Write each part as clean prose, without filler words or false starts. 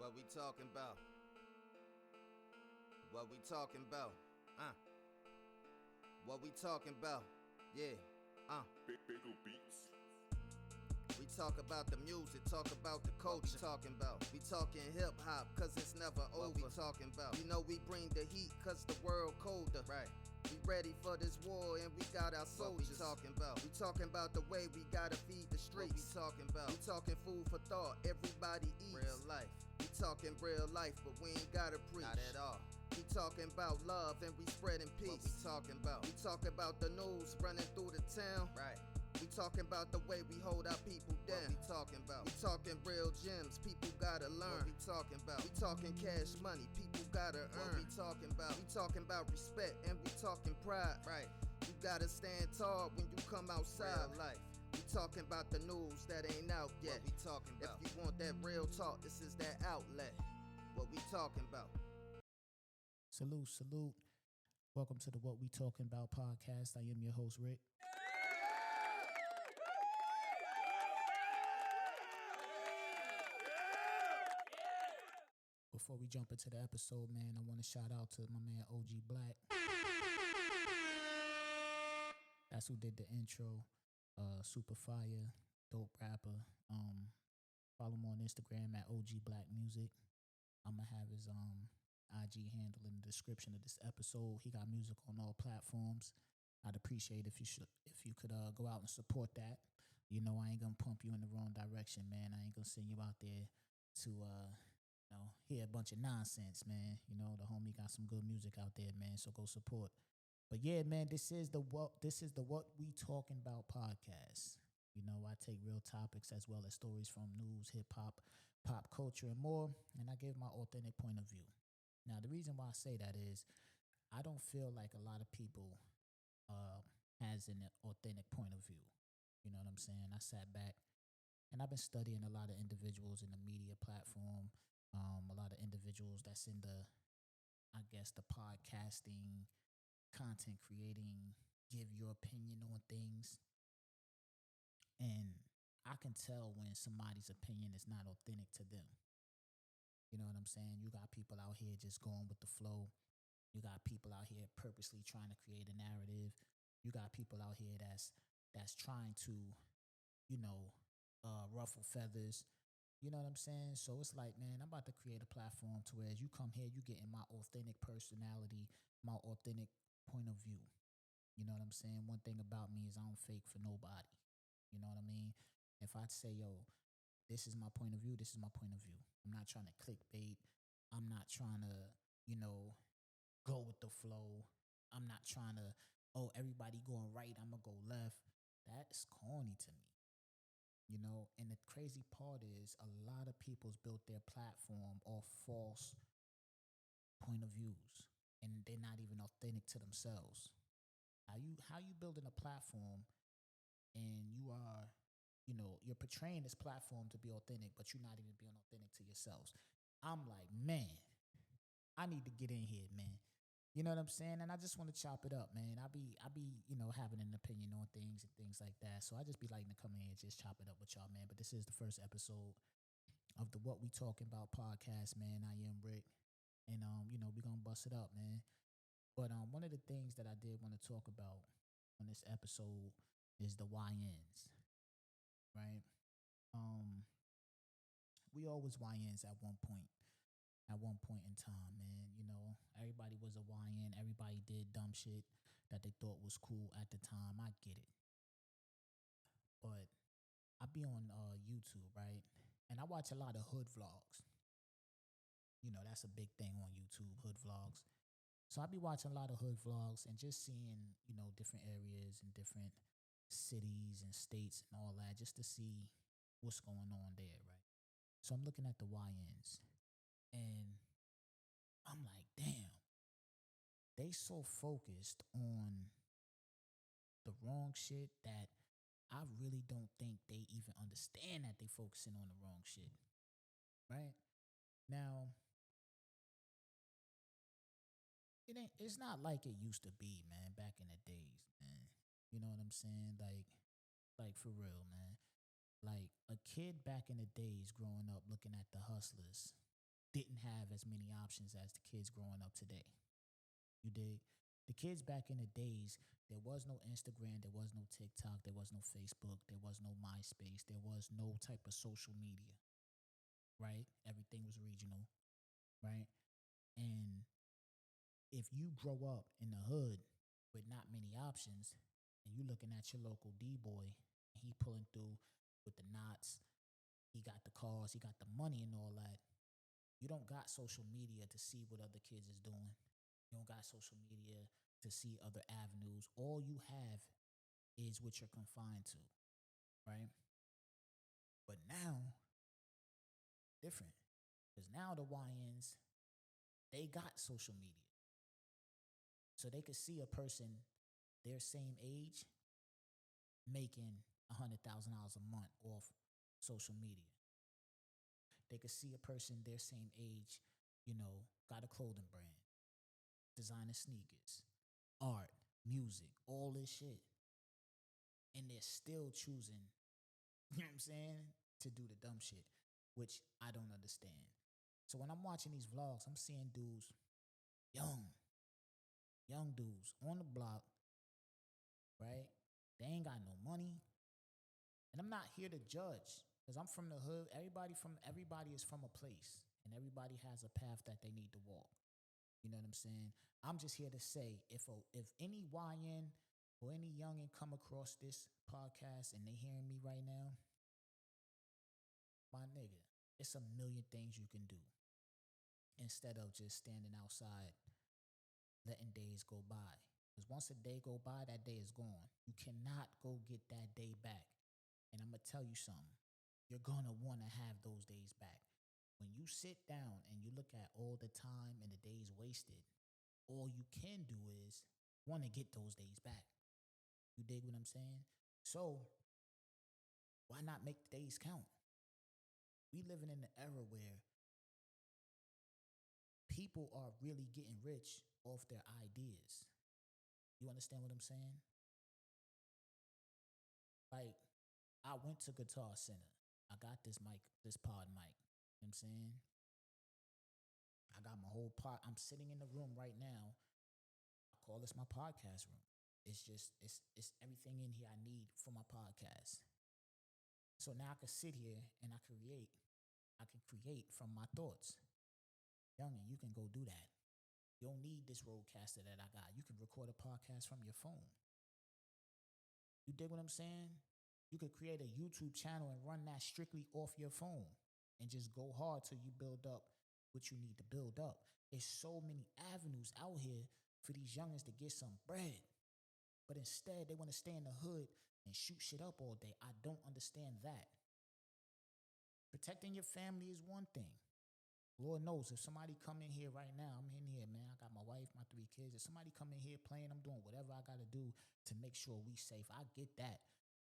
What we talking about? What we talking about? What we talking about? Yeah. Big beats. We talk about the music, talk about the culture. What we talking about? We talking hip hop, cause it's never over. What we talking about? You know we bring the heat, cause the world colder. Right. We ready for this war and we got our soldiers. What we talking about? We talking about the way we gotta feed the streets. What we talking about? We talking food for thought, everybody eats. Real life. We talking real life, but we ain't gotta preach. Not at all. We talking about love and we spreading peace. What we talking about? We talking about the news running through the town. Right. We talking about the way we hold our people down. What we talking about? We talking real gems, people gotta learn. What we talking about? We talking cash money, people gotta earn. What we talking about? We talking about respect and we talking pride. Right. You gotta stand tall when you come outside. Real life. We talking about the news that ain't out yet. What we talking about? If you want that real talk, this is that outlet. What we talking about? Salute, salute. Welcome to the What We Talkin Bout podcast. I am your host, Rick. Before we jump into the episode, man, I want to shout out to my man OG Black. That's who did the intro. Super fire, dope rapper. Follow him on Instagram at OG Black Music. I'm gonna have his IG handle in the description of this episode. He got music on all platforms. I'd appreciate if you could go out and support that. You know, I ain't gonna pump you in the wrong direction, man. I ain't gonna send you out there to hear a bunch of nonsense, man. You know, the homie got some good music out there, man. So go support. But yeah, man, this is the What We Talkin Bout podcast. You know, I take real topics as well as stories from news, hip hop, pop culture, and more, and I give my authentic point of view. Now, the reason why I say that is I don't feel like a lot of people has an authentic point of view. You know what I'm saying? I sat back and I've been studying a lot of individuals in the media platform, a lot of individuals that's in the, I guess, the podcasting, content creating, give your opinion on things. And I can tell when somebody's opinion is not authentic to them. You know what I'm saying? You got people out here just going with the flow. You got people out here purposely trying to create a narrative. You got people out here that's trying to, ruffle feathers. You know what I'm saying? So it's like, man, I'm about to create a platform to where as you come here, you getting my authentic personality, my authentic point of view. You know what I'm saying? One thing about me is I don't fake for nobody. You know what I mean? If I say, yo, this is my point of view, this is my point of view. I'm not trying to clickbait. I'm not trying to, go with the flow. I'm not trying to, everybody going right, I'm going to go left. That's corny to me. And the crazy part is a lot of people's built their platform off false point of views, and they're not even authentic to themselves. How you building a platform and you are, you're portraying this platform to be authentic, but you're not even being authentic to yourselves. I'm like, man, I need to get in here, man. You know what I'm saying? And I just want to chop it up, man. I be, having an opinion on things and things like that. So I just be liking to come in and just chop it up with y'all, man. But this is the first episode of the What We Talkin Bout podcast, man. I am Rick. And, we're going to bust it up, man. But one of the things that I did want to talk about on this episode is the YNs, right? We all was YNs at one point in time, man. Everybody was a YN. Everybody did dumb shit that they thought was cool at the time. I get it. But I be on YouTube, right? And I watch a lot of hood vlogs. That's a big thing on YouTube, hood vlogs. So I be watching a lot of hood vlogs and just seeing, different areas and different cities and states and all that just to see what's going on there, right? So I'm looking at the YNs and I'm like, damn, they so focused on the wrong shit that I really don't think they even understand that they focusing on the wrong shit, right? Now, it's not like it used to be, man, back in the days, man. You know what I'm saying? Like for real, man. Like a kid back in the days growing up looking at the hustlers didn't have as many options as the kids growing up today. You dig? The kids back in the days, there was no Instagram, there was no TikTok, there was no Facebook, there was no MySpace, there was no type of social media, right? Everything was regional, right? And if you grow up in the hood with not many options, and you looking at your local D-boy, and he pulling through with the knots, he got the cars, he got the money and all that, you don't got social media to see what other kids is doing. You don't got social media to see other avenues. All you have is what you're confined to, right? But now, different. Because now the YNs, they got social media. So they could see a person their same age making $100,000 a month off social media. They could see a person their same age, got a clothing brand, designer sneakers, art, music, all this shit. And they're still choosing, you know what I'm saying, to do the dumb shit, which I don't understand. So when I'm watching these vlogs, I'm seeing dudes, young dudes on the block, right? They ain't got no money. And I'm not here to judge because I'm from the hood. Everybody is from a place and everybody has a path that they need to walk. You know what I'm saying? I'm just here to say if any YN or any youngin come across this podcast and they hearing me right now, my nigga, it's a million things you can do instead of just standing outside letting days go by. Because once a day go by, that day is gone. You cannot go get that day back. And I'm going to tell you something. You're going to want to have those days back. When you sit down and you look at all the time and the days wasted, all you can do is want to get those days back. You dig what I'm saying? So why not make the days count? We living in an era where people are really getting rich off their ideas. You understand what I'm saying? Like, I went to Guitar Center. I got this mic, this pod mic. You know what I'm saying? I got my whole pod. I'm sitting in the room right now. I call this my podcast room. It's just, it's everything in here I need for my podcast. So now I can sit here and I create. I can create from my thoughts. Youngin, you can go do that. You don't need this roadcaster that I got. You can record a podcast from your phone. You dig what I'm saying? You could create a YouTube channel and run that strictly off your phone and just go hard till you build up what you need to build up. There's so many avenues out here for these youngins to get some bread. But instead, they want to stay in the hood and shoot shit up all day. I don't understand that. Protecting your family is one thing. Lord knows, if somebody come in here right now, I'm in here, man. I got my wife, my 3 kids. If somebody come in here playing, I'm doing whatever I got to do to make sure we safe. I get that.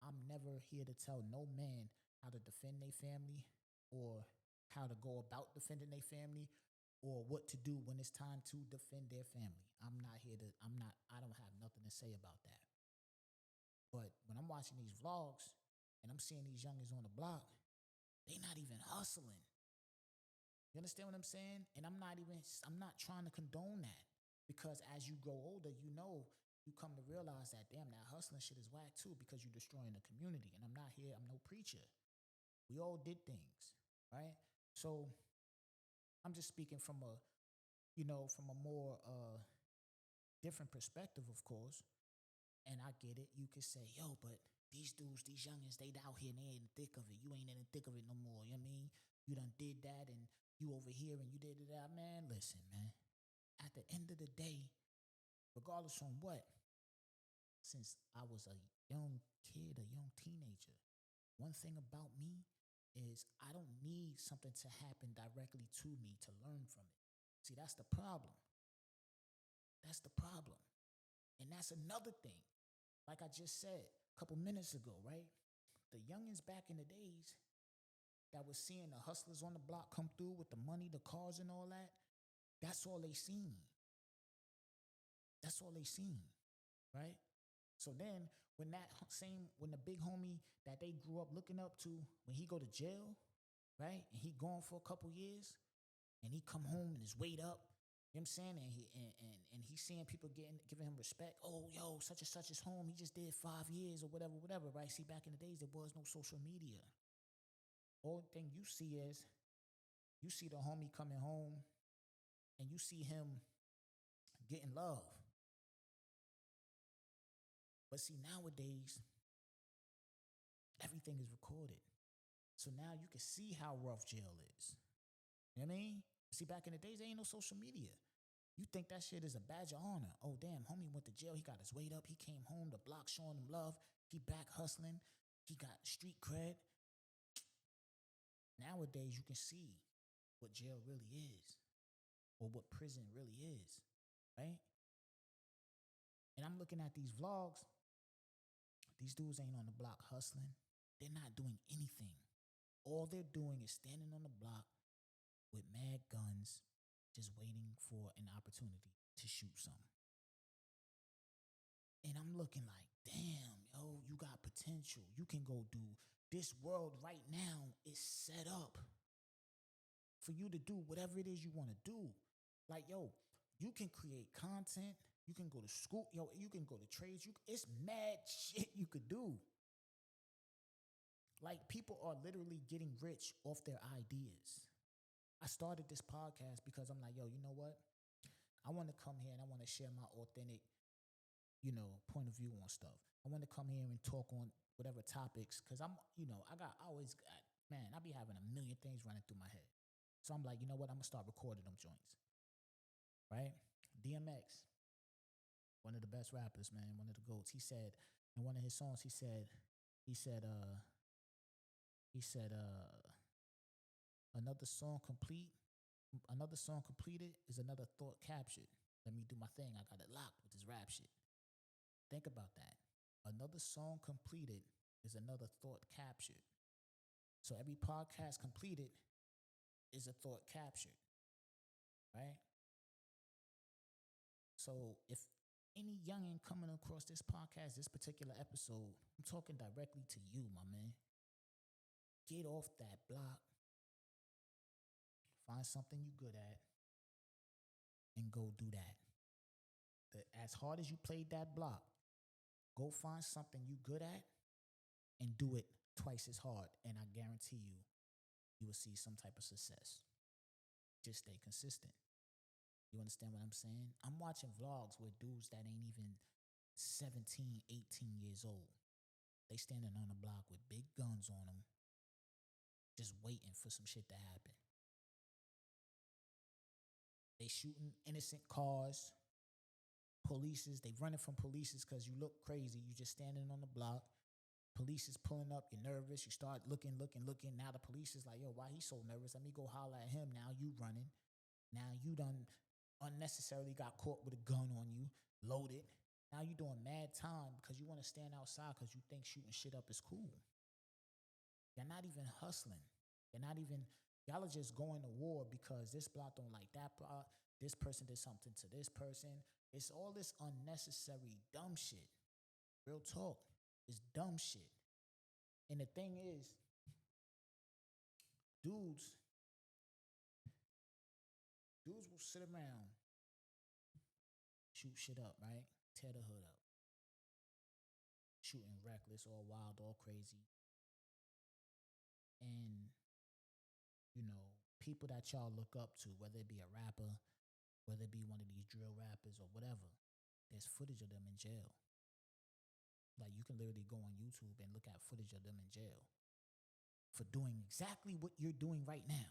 I'm never here to tell no man how to defend their family or how to go about defending their family or what to do when it's time to defend their family. I don't have nothing to say about that. But when I'm watching these vlogs and I'm seeing these youngins on the block, they not even hustling. You understand what I'm saying? And I'm not trying to condone that because as you grow older, you come to realize that, damn, that hustling shit is whack too because you're destroying the community. And I'm no preacher. We all did things, right? So I'm just speaking from a more different perspective, of course. And I get it. You could say, yo, but these dudes, these youngins, they out here and they in the thick of it. You ain't in the thick of it no more. You know what I mean? You done did that and you over here and you did that. Man, listen, man. At the end of the day, regardless from what, since I was a young kid, a young teenager, one thing about me is I don't need something to happen directly to me to learn from it. See, that's the problem. That's the problem. And that's another thing. Like I just said a couple minutes ago, right? The youngins back in the days that was seeing the hustlers on the block come through with the money, the cars and all that, that's all they seen. That's all they seen, right? So then when the big homie that they grew up looking up to, when he go to jail, right? And he gone for a couple years, and he come home and his weight up. You know what I'm saying? And he's seeing people giving him respect. Oh, yo, such and such is home. He just did 5 years or whatever, right? See, back in the days, there was no social media. All thing you see is you see the homie coming home and you see him getting love. But see, nowadays, everything is recorded. So now you can see how rough jail is. You know what I mean? See, back in the days, there ain't no social media. You think that shit is a badge of honor. Oh, damn, homie went to jail. He got his weight up. He came home. The block showing him love. He back hustling. He got street cred. Nowadays, you can see what jail really is or what prison really is, right? And I'm looking at these vlogs. These dudes ain't on the block hustling. They're not doing anything. All they're doing is standing on the block with mad guns, just waiting for an opportunity to shoot something. And I'm looking like, damn, yo, you got potential. You can go do this. World right now is set up for you to do whatever it is you want to do. Like, yo, you can create content. You can go to school. Yo, you can go to trades. It's mad shit you could do. Like, people are literally getting rich off their ideas. I started this podcast because I'm like, yo, you know what? I want to come here and I want to share my authentic, point of view on stuff. I want to come here and talk on whatever topics because I be having a million things running through my head. So I'm like, you know what? I'm going to start recording them joints, right? DMX, one of the best rappers, man, one of the GOATs. He said in one of his songs, he said, another song completed is another thought captured. Let me do my thing. I got it locked with this rap shit. Think about that. Another song completed is another thought captured. So every podcast completed is a thought captured, right? So if any youngin' coming across this podcast, this particular episode, I'm talking directly to you, my man. Get off that block. Find something you good at and go do that. As hard as you played that block, go find something you good at and do it twice as hard. And I guarantee you, you will see some type of success. Just stay consistent. You understand what I'm saying? I'm watching vlogs with dudes that ain't even 17, 18 years old. They standing on the block with big guns on them, just waiting for some shit to happen. They shooting innocent cars. Polices, they running from polices because you look crazy. You just standing on the block. Police is pulling up. You're nervous. You start looking. Now the police is like, yo, why he so nervous? Let me go holler at him. Now you running. Now you done unnecessarily got caught with a gun on you, loaded. Now you doing mad time because you want to stand outside because you think shooting shit up is cool. You're not even hustling. Y'all are just going to war because this block don't like that block. This person did something to this person. It's all this unnecessary dumb shit. Real talk. It's dumb shit. And the thing is, dudes will sit around, shoot shit up, right? Tear the hood up. Shooting reckless, all wild, all crazy. And, people that y'all look up to, whether it be a rapper, whether it be one of these drill rappers or whatever, there's footage of them in jail. Like, you can literally go on YouTube and look at footage of them in jail for doing exactly what you're doing right now.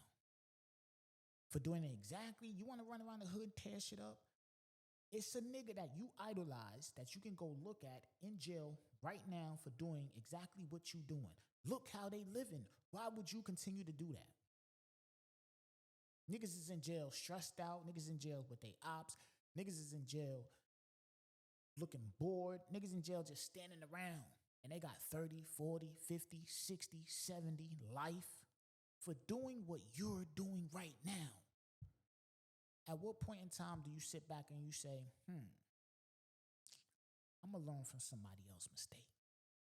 For doing exactly, you want to run around the hood, tear shit up? It's a nigga that you idolize that you can go look at in jail right now for doing exactly what you doing. Look how they living. Why would you continue to do that? Niggas is in jail stressed out. Niggas in jail with they ops. Niggas is in jail looking bored. Niggas in jail just standing around. And they got 30, 40, 50, 60, 70 life for doing what you're doing right now. At what point in time do you sit back and you say, I'm going to learn from somebody else's mistake?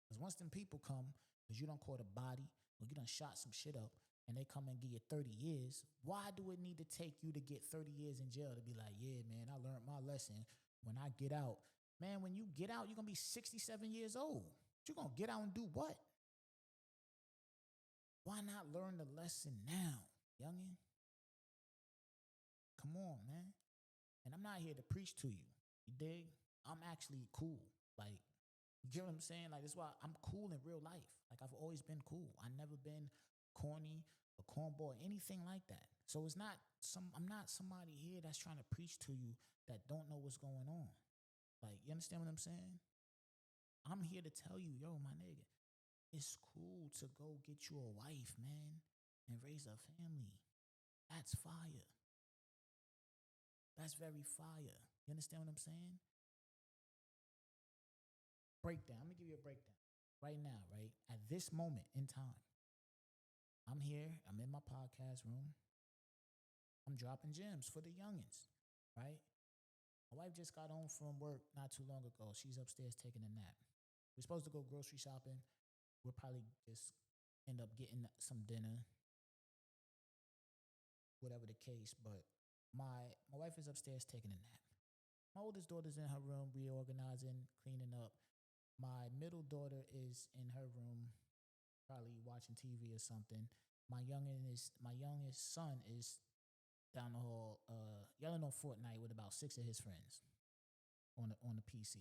Because once them people come, because you done caught a body or you done shot some shit up, and they come and give you 30 years, why do it need to take you to get 30 years in jail to be like, yeah, man, I learned my lesson when I get out? Man, when you get out, you're going to be 67 years old. You're going to get out and do what? Why not learn the lesson now, youngin'? Come on, man. And I'm not here to preach to you. You dig? I'm actually cool. Like, you get what I'm saying? Like, that's why I'm cool in real life. Like, I've always been cool. I never been corny or cornball or anything like that. So it's not I'm not somebody here that's trying to preach to you that don't know what's going on. Like, you understand what I'm saying? I'm here to tell you, yo, my nigga, it's cool to go get you a wife, man, and raise a family. That's fire. That's very fire. You understand what I'm saying? Breakdown. I'm going to give you a breakdown. Right now, right? At this moment in time, I'm here. I'm in my podcast room. I'm dropping gems for the youngins, right? My wife just got home from work not too long ago. She's upstairs taking a nap. We're supposed to go grocery shopping. We'll probably just end up getting some dinner, whatever the case. But my wife is upstairs taking a nap. My oldest daughter's in her room reorganizing, cleaning up. My middle daughter is in her room, probably watching TV or something. My youngest son is down the hall, yelling on Fortnite with about 6 of his friends on the PC.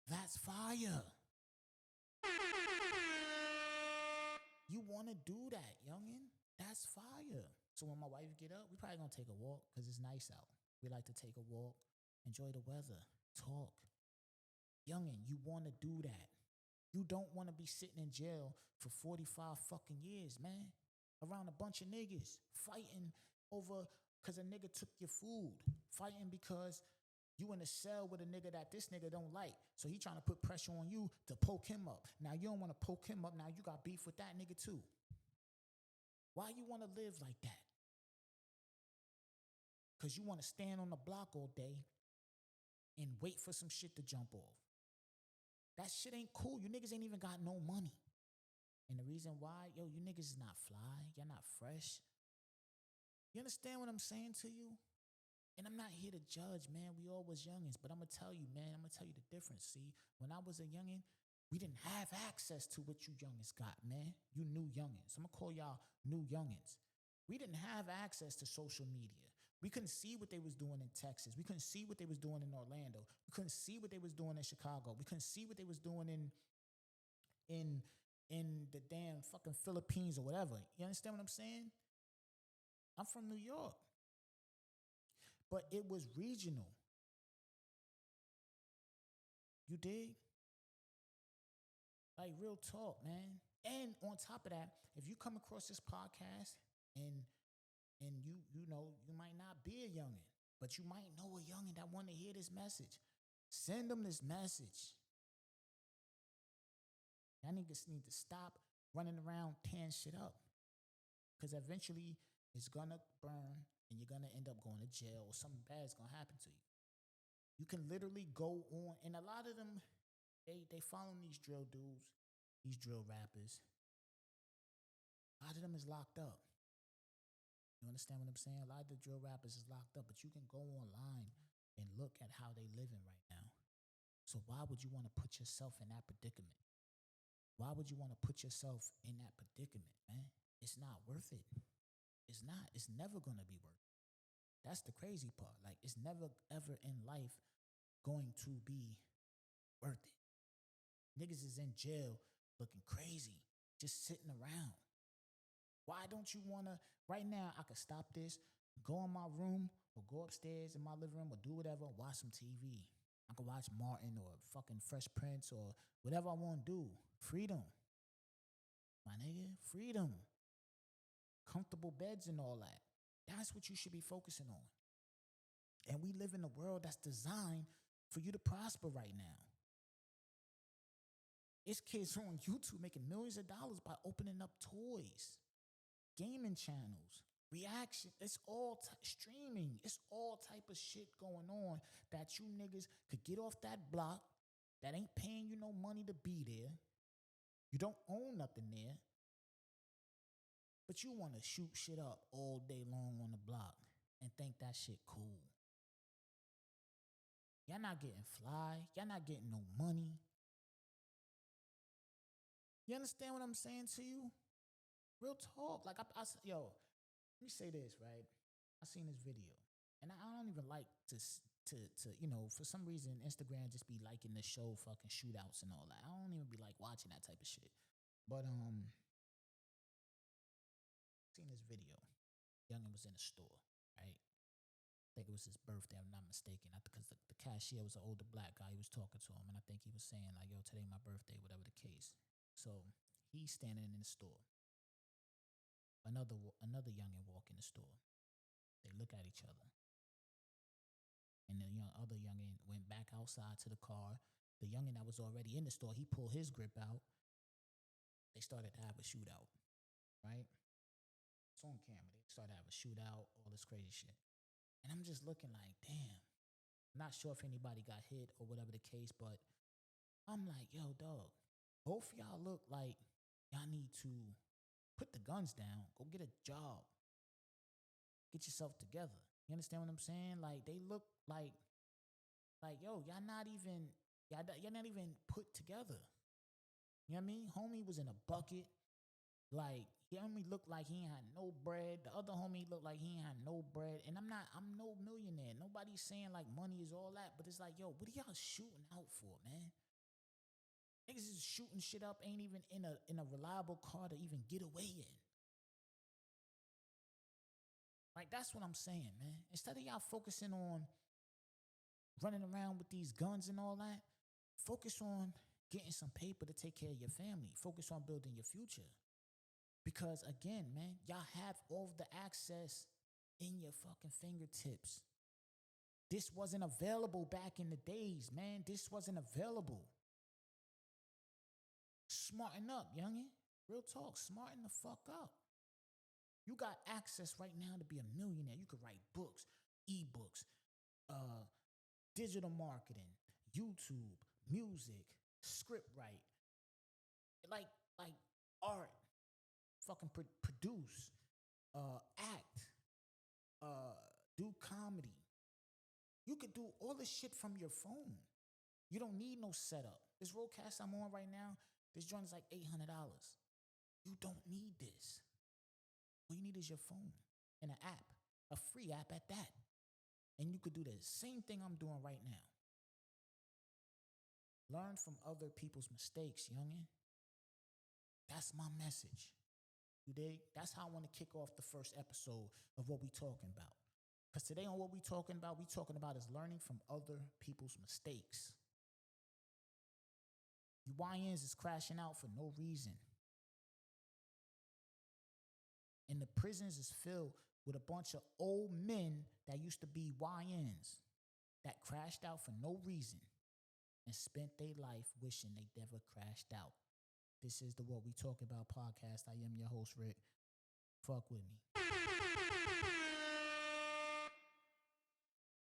That's fire. You want to do that, youngin'? That's fire. So when my wife get up, we probably gonna take a walk because it's nice out. We like to take a walk, enjoy the weather, talk. Youngin', you want to do that. You don't want to be sitting in jail for 45 fucking years, man, around a bunch of niggas fighting over because a nigga took your food, fighting because you in a cell with a nigga that this nigga don't like. So he trying to put pressure on you to poke him up. Now you don't want to poke him up. Now you got beef with that nigga too. Why you want to live like that? Because you want to stand on the block all day and wait for some shit to jump off. That shit ain't cool. You niggas ain't even got no money. And the reason why, yo, you niggas is not fly. You're not fresh. You understand what I'm saying to you? And I'm not here to judge, man. We all was youngins. But I'm going to tell you, man, I'm going to tell you the difference. See, when I was a youngin', we didn't have access to what you youngins got, man. You new youngins. I'm going to call y'all new youngins. We didn't have access to social media. We couldn't see what they was doing in Texas. We couldn't see what they was doing in Orlando. We couldn't see what they was doing in Chicago. We couldn't see what they was doing in the damn fucking Philippines or whatever. You understand what I'm saying? I'm from New York. But it was regional. You dig? Like, real talk, man. And on top of that, if you come across this podcast and you know, you might not be a youngin', but you might know a youngin' that want to hear this message. Send them this message. Y'all niggas need to stop running around tearing shit up. Because eventually it's gonna burn and you're gonna end up going to jail or something bad's gonna happen to you. You can literally go on, and a lot of them, they following these drill dudes, these drill rappers. A lot of them is locked up. You understand what I'm saying? A lot of the drill rappers is locked up, but you can go online and look at how they living right now. So why would you want to put yourself in that predicament? Why would you want to put yourself in that predicament, man? It's not worth it. It's not. It's never going to be worth it. That's the crazy part. Like, it's never, ever in life going to be worth it. Niggas is in jail looking crazy, just sitting around. Why don't you want to, right now, I could stop this, go in my room, or go upstairs in my living room, or do whatever, watch some TV. I could watch Martin or fucking Fresh Prince or whatever I want to do. Freedom. My nigga, freedom. Comfortable beds and all that. That's what you should be focusing on. And we live in a world that's designed for you to prosper right now. It's kids on YouTube making millions of dollars by opening up toys, gaming channels, reaction. It's all streaming. It's all type of shit going on that you niggas could get off that block that ain't paying you no money to be there. You don't own nothing there. But you want to shoot shit up all day long on the block and think that shit cool. Y'all not getting fly. Y'all not getting no money. You understand what I'm saying to you? Real talk. Like, yo, let me say this, right? I seen this video. And I don't even like to for some reason, Instagram just be liking the show fucking shootouts and all that. I don't even be like watching that type of shit. But, seen this video. Youngin was in a store, right? I think it was his birthday, I'm not mistaken. Because the cashier was an older black guy. He was talking to him, and I think he was saying, like, yo, today my birthday, whatever the case. So he's standing in the store. Another youngin walk in the store. They look at each other. And the other youngin went back outside to the car. The youngin that was already in the store, he pulled his grip out. They started to have a shootout, right? It's on camera. They started to have a shootout, all this crazy shit. And I'm just looking like, damn. I'm not sure if anybody got hit or whatever the case, but I'm like, yo, dog, both y'all look like y'all need to put the guns down, go get a job, get yourself together. You understand what I'm saying? Like, they look like yo, y'all not even put together. You know what I mean? Homie was in a bucket. Like, he homie looked like he ain't had no bread. The other homie looked like he ain't had no bread. And I'm no millionaire. Nobody's saying like money is all that. But it's like, yo, what are y'all shooting out for, man? Niggas is shooting shit up, ain't even in a reliable car to even get away in. Like, that's what I'm saying, man. Instead of y'all focusing on running around with these guns and all that, focus on getting some paper to take care of your family. Focus on building your future. Because again, man, y'all have all of the access in your fucking fingertips. This wasn't available back in the days, man. This wasn't available. Smarten up, youngin'. Real talk, smarten the fuck up. You got access right now to be a millionaire. You could write books, ebooks, digital marketing, YouTube, music, script write, like art, fucking produce, act, do comedy. You could do all this shit from your phone. You don't need no setup. This Roadcast I'm on right now, this joint is like $800. You don't need this. All you need is your phone and an app, a free app at that. And you could do the same thing I'm doing right now. Learn from other people's mistakes, youngin'. That's my message. You dig? That's how I want to kick off the first episode of What We Talking About. Because today on What We Talking About is learning from other people's mistakes. You YNs is crashing out for no reason. And the prisons is filled with a bunch of old men that used to be YNs that crashed out for no reason and spent their life wishing they never crashed out. This is the What We Talking About podcast. I am your host, Rick. Fuck with me.